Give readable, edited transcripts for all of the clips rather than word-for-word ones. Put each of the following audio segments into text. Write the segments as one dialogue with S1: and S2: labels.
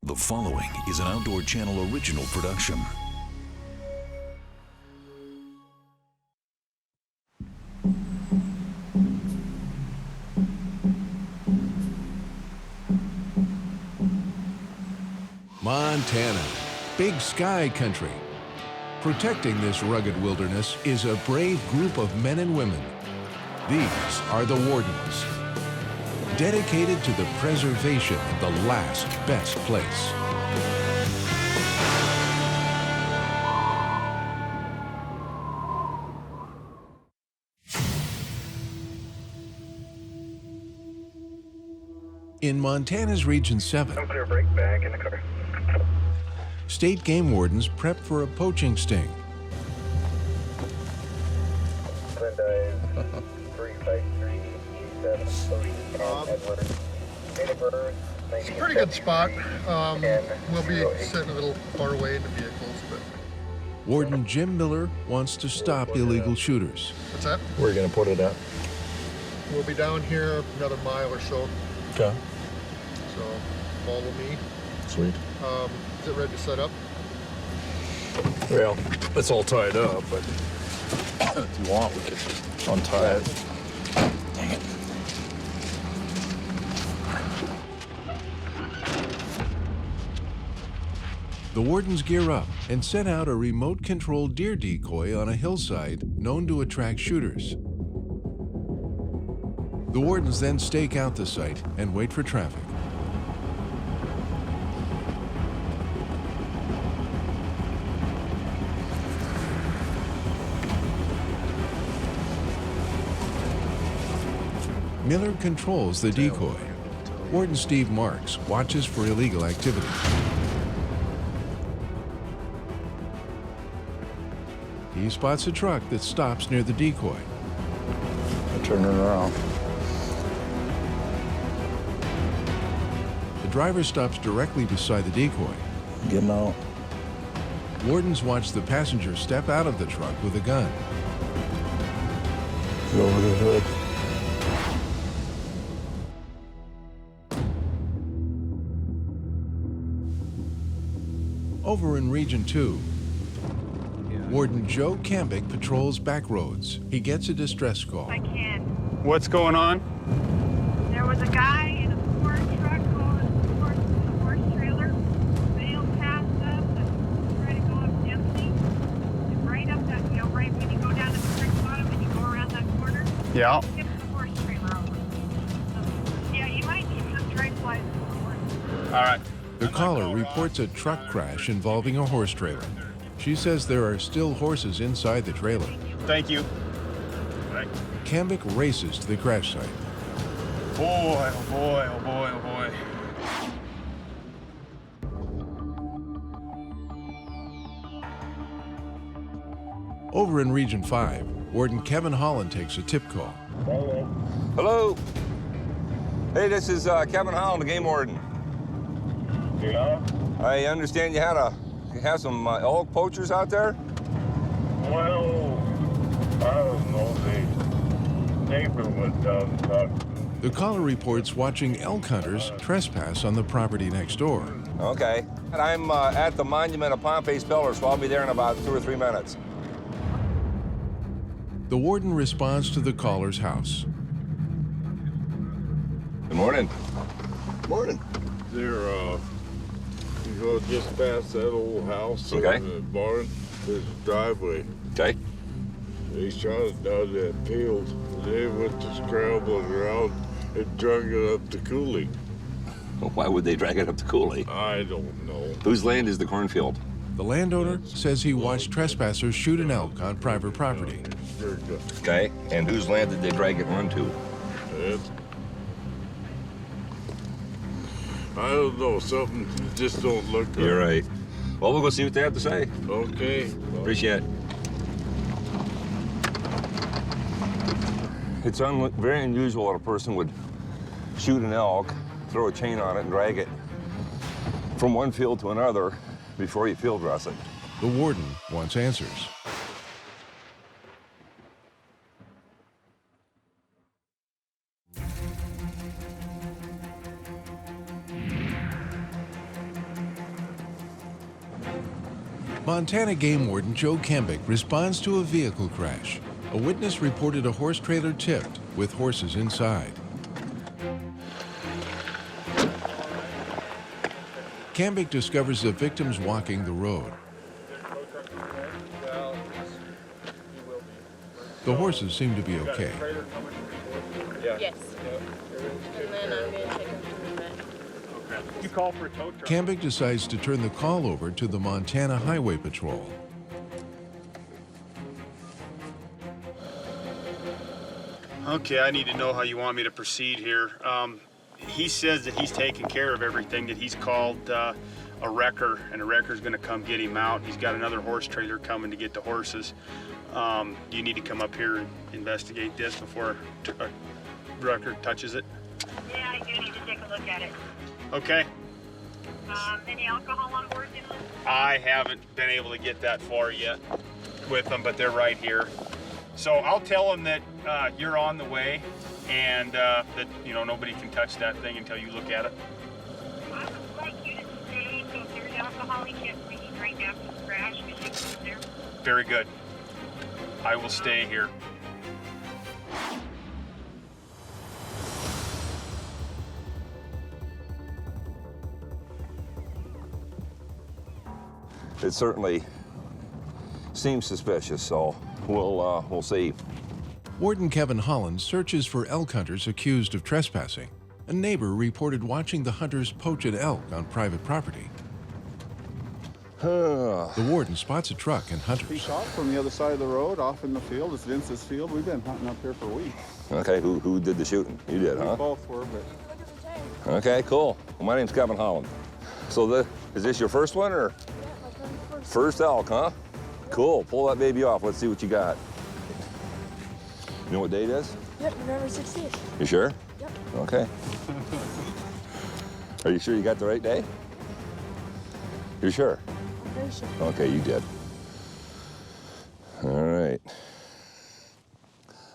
S1: The following is an Outdoor Channel original production.
S2: Montana, big sky country. Protecting this rugged wilderness is a brave group of men and women. These are the Wardens, dedicated to the preservation of the last best place. In Montana's Region 7, state game wardens prep for a poaching sting.
S3: It's a pretty good spot. We'll be sitting a little far away in the vehicles, but...
S2: Warden Jim Miller wants to stop illegal shooters.
S3: What's that?
S4: Where are you going to put it at?
S3: We'll be down here another mile or so.
S4: Okay.
S3: So, follow me.
S4: Sweet.
S3: Is it ready to set up?
S4: Well, it's all tied up, but if you want, we could untie it. Dang it.
S2: The Wardens gear up and set out a remote-controlled deer decoy on a hillside known to attract shooters. The Wardens then stake out the site and wait for traffic. Miller controls the decoy. Warden Steve Marks watches for illegal activity. He spots a truck that stops near the decoy.
S4: I turn it around.
S2: The driver stops directly beside the decoy.
S4: Getting out.
S2: Wardens watch the passenger step out of the truck with a gun.
S4: Get over the hood.
S2: Over in Region 2, Warden Joe Camic patrols back roads. He gets a distress call.
S5: I can.
S6: What's going on?
S5: There was a guy in a Ford truck going towards the horse trailer. Bailed past us and tried to go up Dempsey. And right up that, right when you go down to the creek bottom and you go around that corner.
S6: Yeah.
S5: Tips the horse trailer over. So, yeah, you might need some trade flies forward.
S6: All right.
S2: The caller reports a truck crash involving a horse trailer. She says there are still horses inside the trailer.
S6: Thank you. Right.
S2: Camic races to the crash site.
S6: Boy, oh boy, oh boy, oh boy.
S2: Over in Region 5, Warden Kevin Holland takes a tip call.
S7: Hello. Hey, this is Kevin Holland, the game warden.
S8: Yeah?
S7: I understand you have some elk poachers out there?
S8: Well, I don't know. The neighbor went down and talked.
S2: The caller reports watching elk hunters trespass on the property next door.
S7: Okay. And I'm at the monument of Pompei Speller, so I'll be there in about 2 or 3 minutes.
S2: The warden responds to the caller's house.
S7: Good morning.
S8: Morning.
S9: There, you go just past that old house,
S7: Okay.
S9: The barn, there's a driveway.
S7: Okay.
S9: They shot it down that field. They went to scrambling around and drug it up the coulee.
S7: Why would they drag it up the coulee?
S9: I don't know.
S7: Whose land is the cornfield?
S2: The landowner says he watched trespassers shoot an elk on private property.
S9: Very good.
S7: Okay. And whose land did they drag it run to?
S9: I don't know, something just don't look good.
S7: You're right. Well, we'll go see what they have to say.
S9: Okay.
S7: Appreciate it. It's very unusual that a person would shoot an elk, throw a chain on it, and drag it from one field to another before you field dress it.
S2: The warden wants answers. Montana Game Warden Joe Camic responds to a vehicle crash. A witness reported a horse trailer tipped with horses inside. Camic discovers the victims walking the road. The horses seem to be okay.
S10: Yes. And then I'm going to take them to the vet.
S6: You call for a tow truck.
S2: Camic decides to turn the call over to the Montana Highway Patrol.
S6: Okay, I need to know how you want me to proceed here. He says that he's taking care of everything, that he's called a wrecker, and a wrecker's gonna come get him out. He's got another horse trailer coming to get the horses. You need to come up here and investigate this before a wrecker touches it.
S5: Yeah, I do need to take a look at it.
S6: Okay.
S5: Any alcohol on board, Dylan?
S6: I haven't been able to get that far yet with them, but they're right here. So I'll tell them that you're on the way, and that nobody can touch that thing until you look at it.
S5: I would like you to stay, so if there's alcohol, he can't be right after the crash, because you there.
S6: Very good. I will stay here.
S7: It certainly seems suspicious, so we'll see.
S2: Warden Kevin Holland searches for elk hunters accused of trespassing. A neighbor reported watching the hunters poach an elk on private property. The warden spots a truck and
S11: He
S2: hunters.
S11: shot from the other side of the road, off in the field. It's Vince's field. We've been hunting up here for weeks.
S7: Okay, who did the shooting? You did,
S11: We
S7: huh?
S11: both were, but
S7: Okay, cool. Well, my name's Kevin Holland. So is this your first one, or? First elk, huh? Cool. Pull that baby off. Let's see what you got. You know what day it is?
S10: Yep, November 16th.
S7: You sure?
S10: Yep.
S7: Okay. Are you sure you got the right day? You're sure?
S10: I'm very sure.
S7: Okay, you did. All right.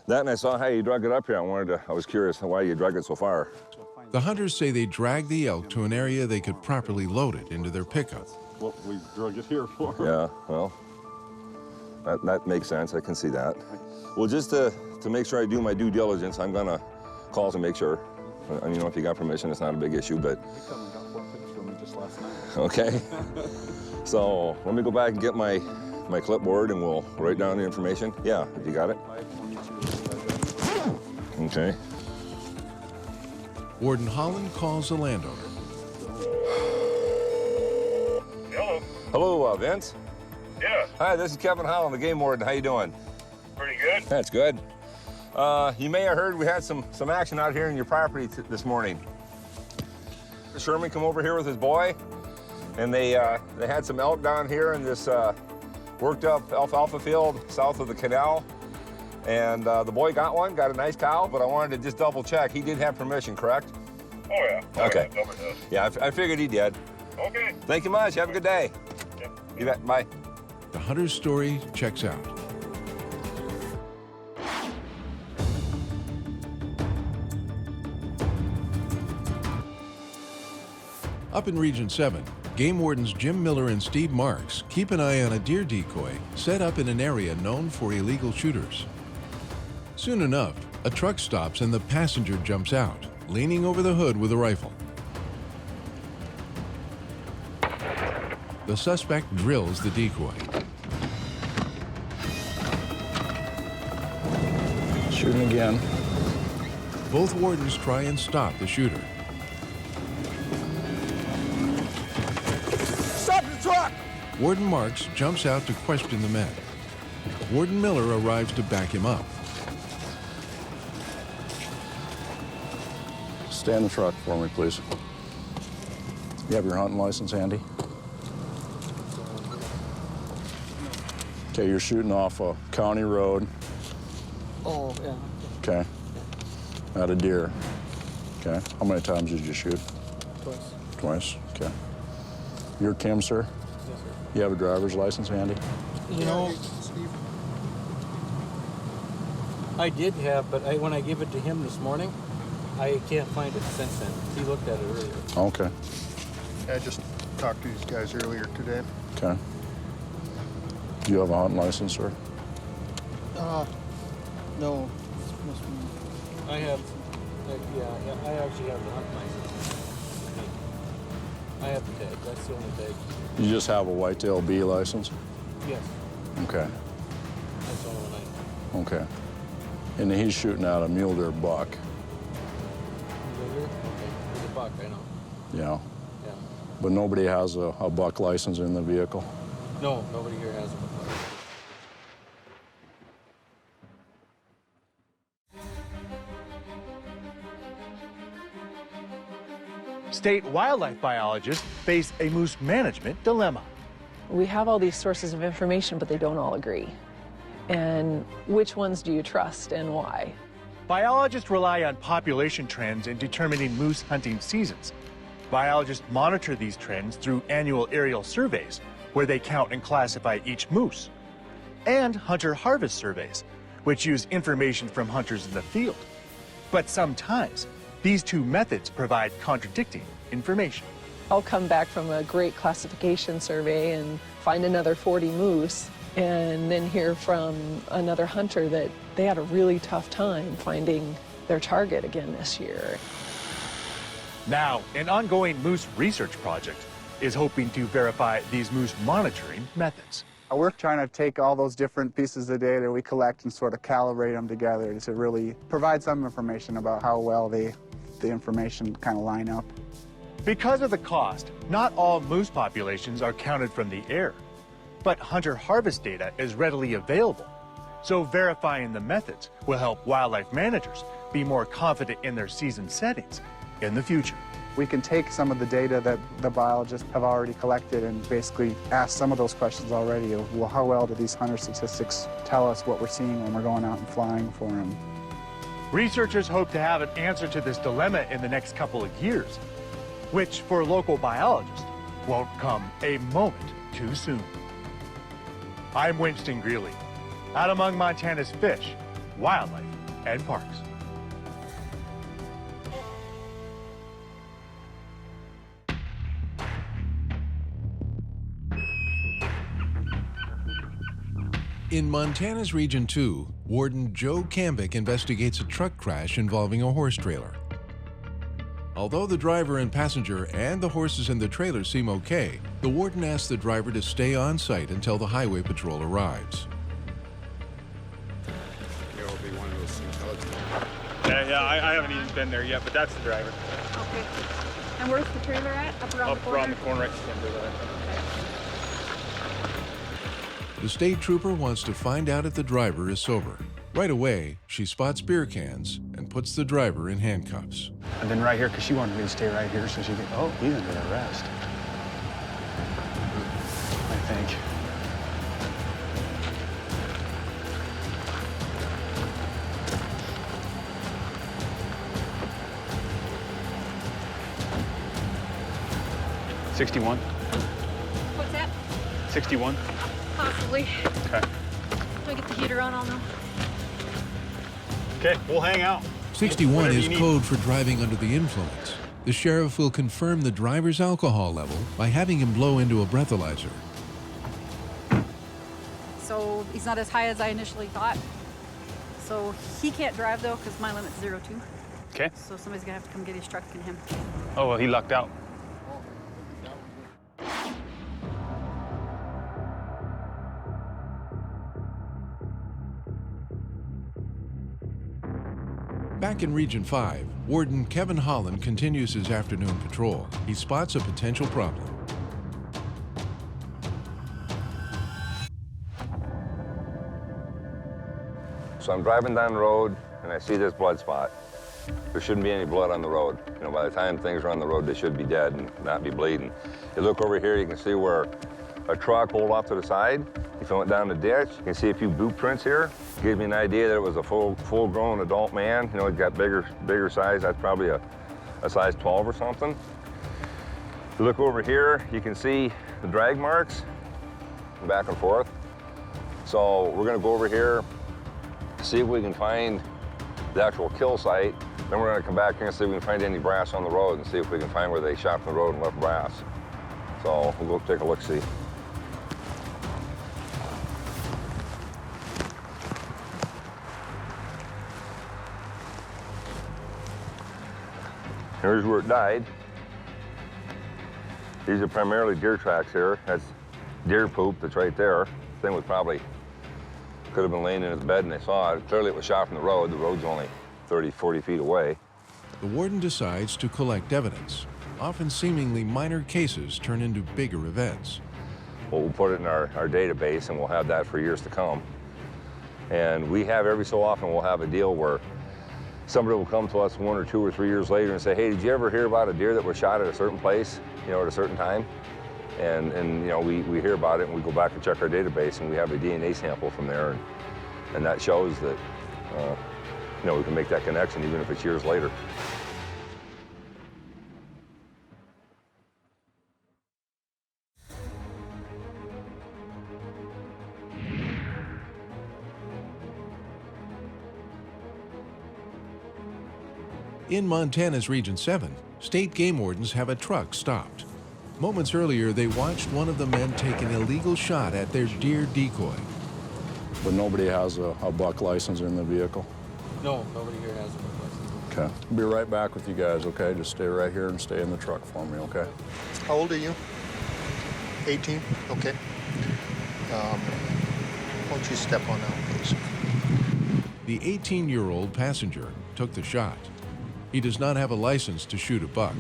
S7: That, and I saw how you drug it up here. I was curious why you drug it so far.
S2: The hunters say they dragged the elk to an area they could properly load it into their pickup.
S11: what we drug it here for.
S7: Yeah, well, that makes sense. I can see that. Well, just to make sure I do my due diligence, I'm gonna call to make sure. And if you got permission, it's not a big issue, but.
S11: He come and got 4 pictures from me just last night.
S7: Okay. So let me go back and get my clipboard and we'll write down the information. Yeah, have you got it? Okay.
S2: Warden Holland calls the landowner.
S8: Hello.
S7: Hello, Vince.
S8: Yeah,
S7: Hi, this is Kevin Holland, the game warden. How you doing?
S8: pretty good.
S7: That's good. You may have heard we had some action out here in your property this morning. Sherman come over here with his boy, and they had some elk down here in this worked up alfalfa field south of the canal. And the boy got a nice cow, but I wanted to just double check. He did have permission, correct?
S8: Oh, yeah.
S7: Okay.
S8: Yeah, double does.
S7: Yeah, I figured he did.
S8: Okay.
S7: Thank you much. Have a good day.
S8: Yep.
S7: You bet. Bye.
S2: The hunter's story checks out. Up in Region 7, Game Wardens Jim Miller and Steve Marks keep an eye on a deer decoy set up in an area known for illegal shooters. Soon enough, a truck stops and the passenger jumps out, leaning over the hood with a rifle. The suspect drills the decoy.
S4: Shooting again.
S2: Both wardens try and stop the shooter.
S7: Stop the truck!
S2: Warden Marks jumps out to question the men. Warden Miller arrives to back him up.
S4: Stay in the truck for me, please. You have your hunting license handy? Okay, you're shooting off a county road.
S10: Oh, yeah.
S4: Okay. At a deer. Okay. How many times did you shoot?
S10: Twice.
S4: Twice. Okay. You're Kim, sir?
S10: Yes, sir.
S4: You have a driver's license handy?
S10: You know, I did have, but when I gave it to him this morning, I can't find it since then. He looked at it earlier.
S4: Okay.
S3: I just talked to these guys earlier today.
S4: Okay. Do you have a hunting license, sir?
S10: No. I have, yeah, I actually have the hunt license. I have the tag, that's the only tag.
S4: You just have a whitetail B license?
S10: Yes,
S4: Okay,
S10: that's the only one I have.
S4: okay. And he's shooting out a mule deer buck.
S10: Okay, there's a buck, I know.
S4: Yeah.
S10: Yeah.
S4: But nobody has a buck license in the vehicle?
S10: No, nobody here has a buck.
S12: State wildlife biologists face a moose management dilemma.
S13: We have all these sources of information, but they don't all agree. And which ones do you trust and why?
S12: Biologists rely on population trends in determining moose hunting seasons. Biologists monitor these trends through annual aerial surveys, where they count and classify each moose, and hunter-harvest surveys, which use information from hunters in the field. But sometimes, these two methods provide contradicting information.
S13: I'll come back from a great classification survey and find another 40 moose, and then hear from another hunter that they had a really tough time finding their target again this year.
S12: Now, an ongoing moose research project is hoping to verify these moose monitoring methods.
S11: We're trying to take all those different pieces of data we collect and sort of calibrate them together to really provide some information about how well the information kind of line up.
S12: Because of the cost, not all moose populations are counted from the air, but hunter-harvest data is readily available. So verifying the methods will help wildlife managers be more confident in their season settings in the future.
S11: We can take some of the data that the biologists have already collected and basically ask some of those questions already of, well, how well do these hunter statistics tell us what we're seeing when we're going out and flying for them?
S12: Researchers hope to have an answer to this dilemma in the next couple of years, which for local biologists won't come a moment too soon. I'm Winston Greeley, out among Montana's fish, wildlife, and parks.
S2: In Montana's Region 2, Warden Joe Camic investigates a truck crash involving a horse trailer. Although the driver and passenger and the horses in the trailer seem okay, the warden asks the driver to stay on site until the highway patrol arrives.
S11: There will be one of those intelligent.
S6: Yeah, I haven't even been there yet, but that's the driver.
S5: Okay. And where's the trailer at? Up around the corner?
S6: Around the corner, right to there.
S2: The state trooper wants to find out if the driver is sober. Right away, she spots beer cans and puts the driver in handcuffs.
S6: And then right here, because she wanted me to stay right here so she could, oh, he's under arrest. I think. $61.
S5: What's that?
S6: 61.
S5: Possibly.
S6: Okay.
S5: If I get the heater on, I'll know.
S6: Okay, we'll hang out.
S2: 61
S6: Whatever
S2: is
S6: you need.
S2: code for driving under the influence. The sheriff will confirm the driver's alcohol level by having him blow into a breathalyzer.
S14: So he's not as high as I initially thought. So he can't drive though, because my limit's 0.2.
S6: Okay.
S14: So somebody's gonna have to come get his truck and him.
S6: Oh, well, he lucked out.
S2: Back in Region 5, Warden Kevin Holland continues his afternoon patrol. He spots a potential problem.
S7: So I'm driving down the road and I see this blood spot. There shouldn't be any blood on the road. You know, by the time things are on the road, they should be dead and not be bleeding. You look over here, you can see where a truck pulled off to the side. If I went down the ditch, you can see a few boot prints here. Gives me an idea that it was a full-grown adult man. You know, he's got bigger size. That's probably a size 12 or something. You look over here, you can see the drag marks back and forth. So we're gonna go over here, see if we can find the actual kill site. Then we're gonna come back here and see if we can find any brass on the road and see if we can find where they shot from the road and left brass. So we'll go take a look-see. Here's where it died. These are primarily deer tracks here. That's deer poop that's right there. Thing was probably, could have been laying in his bed and they saw it. Clearly it was shot from the road. The road's only 30, 40 feet away.
S2: The warden decides to collect evidence. Often seemingly minor cases turn into bigger events.
S7: Well, we'll put it in our database and we'll have that for years to come. And we have every so often, we'll have a deal where somebody will come to us 1 or 2 or 3 years later and say, hey, did you ever hear about a deer that was shot at a certain place, you know, at a certain time? And you know, we hear about it and we go back and check our database and we have a DNA sample from there. And that shows that, you know, we can make that connection even if it's years later.
S2: In Montana's Region 7, state game wardens have a truck stopped. Moments earlier, they watched one of the men take an illegal shot at their deer decoy.
S4: But nobody has a buck license in the vehicle?
S10: No, nobody here has a buck license.
S4: Okay. I'll be right back with you guys, okay? Just stay right here and stay in the truck for me, okay?
S3: How old are you? 18? Okay. Why don't you step on out, please?
S2: The 18-year-old passenger took the shot. He does not have a license to shoot a buck.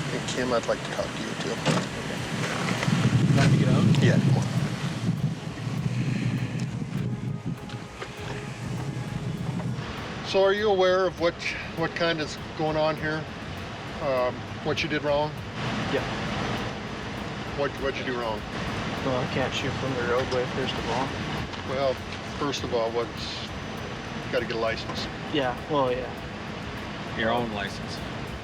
S3: Hey, Kim, I'd like to talk to you, too.
S10: Time to get out?
S3: Yeah, come on. So are you aware of what kind is going on here? What you did wrong?
S10: Yeah.
S3: What'd you do wrong?
S10: Well, I can't shoot from the roadway, first of all.
S3: Well, first of all, you got to get a license.
S10: Yeah, well, yeah. Your own license.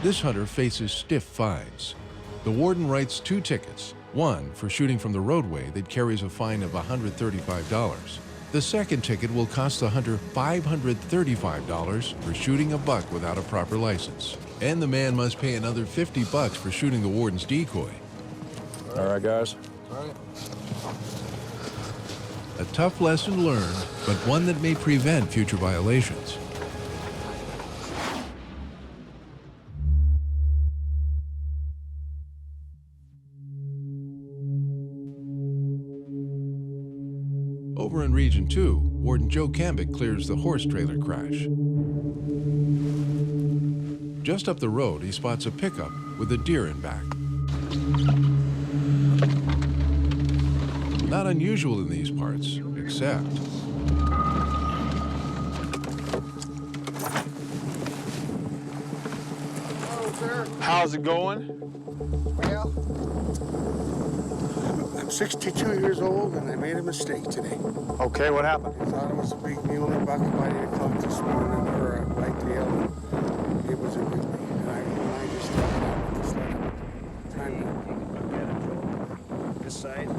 S2: This hunter faces stiff fines. The warden writes 2 tickets, one for shooting from the roadway that carries a fine of $135. The second ticket will cost the hunter $535 for shooting a buck without a proper license. And the man must pay another $50 for shooting the warden's decoy.
S4: All right, guys.
S10: All right.
S2: A tough lesson learned, but one that may prevent future violations. Over in Region 2, Warden Joe Camic clears the horse trailer crash. Just up the road, he spots a pickup with a deer in back. Not unusual in these parts, except...
S3: Hello, sir.
S6: How's it going?
S15: Well, I'm 62 years old and I made a mistake today.
S6: Okay, what happened?
S15: I thought it was a big mule buck by 8 o'clock this morning, or a whitetail. It was a grizzly. And I just stepped out with the sled. This side.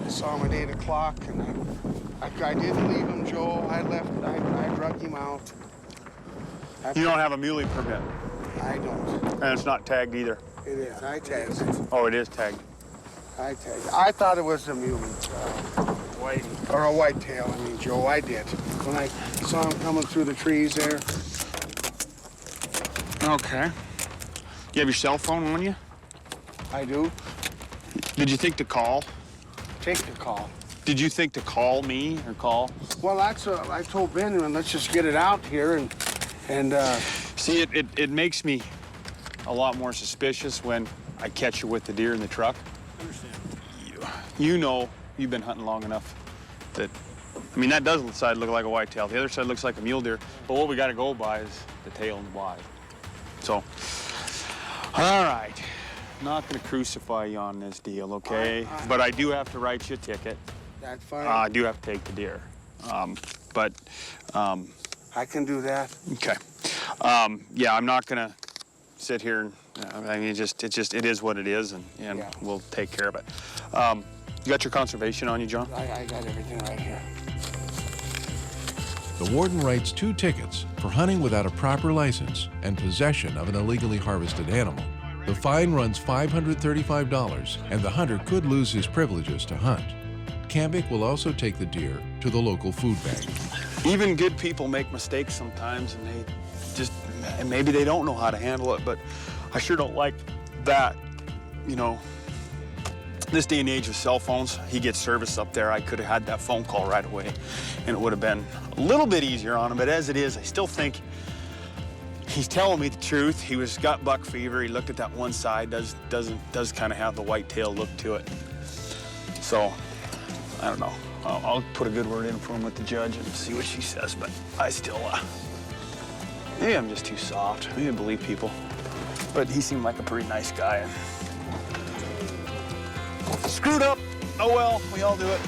S15: I saw him at 8 o'clock and I didn't leave him, Joe. I left, I drug him out.
S6: You don't have a muley permit?
S15: I don't.
S6: And it's not tagged either?
S15: It is. I tagged it.
S6: Oh, it is tagged.
S15: I tagged it. I thought it was a muley.
S6: White.
S15: Or a whitetail, I mean, Joe, I did. When I saw him coming through the trees there.
S6: Okay. You have your cell phone on you?
S15: I do.
S6: Did you think to call?
S15: Take the call.
S6: Did you think to call me or call?
S15: Well, that's I told Benjamin, let's just get it out here and
S6: See, it makes me a lot more suspicious when I catch you with the deer in the truck.
S15: I understand.
S6: You know, you've been hunting long enough that, I mean, that does side look like a whitetail. The other side looks like a mule deer. But what we got to go by is the tail and the body. So, all right. Not going to crucify you on this deal, okay? But I do have to write you a ticket.
S15: That's fine.
S6: I do have to take the deer.
S15: I can do that.
S6: Okay. Yeah, I'm not going to sit here and, I mean, it is what it is, and yeah. We'll take care of it. You got your conservation on you, John?
S15: I got everything right here.
S2: The warden writes 2 tickets for hunting without a proper license and possession of an illegally harvested animal. The fine runs $535, and the hunter could lose his privileges to hunt. Camic will also take the deer to the local food bank.
S6: even good people make mistakes sometimes, and and maybe they don't know how to handle it, but I sure don't like that, you know. This day and age with cell phones, he gets service up there. I could have had that phone call right away, and it would have been a little bit easier on him, but as it is, I still think he's telling me the truth. He got buck fever. He looked at that one side, does kind of have the whitetail look to it. So, I don't know. I'll put a good word in for him with the judge and see what she says, but I still, maybe I'm just too soft. Maybe I believe people. But he seemed like a pretty nice guy. Screwed up. Oh well, we all do it.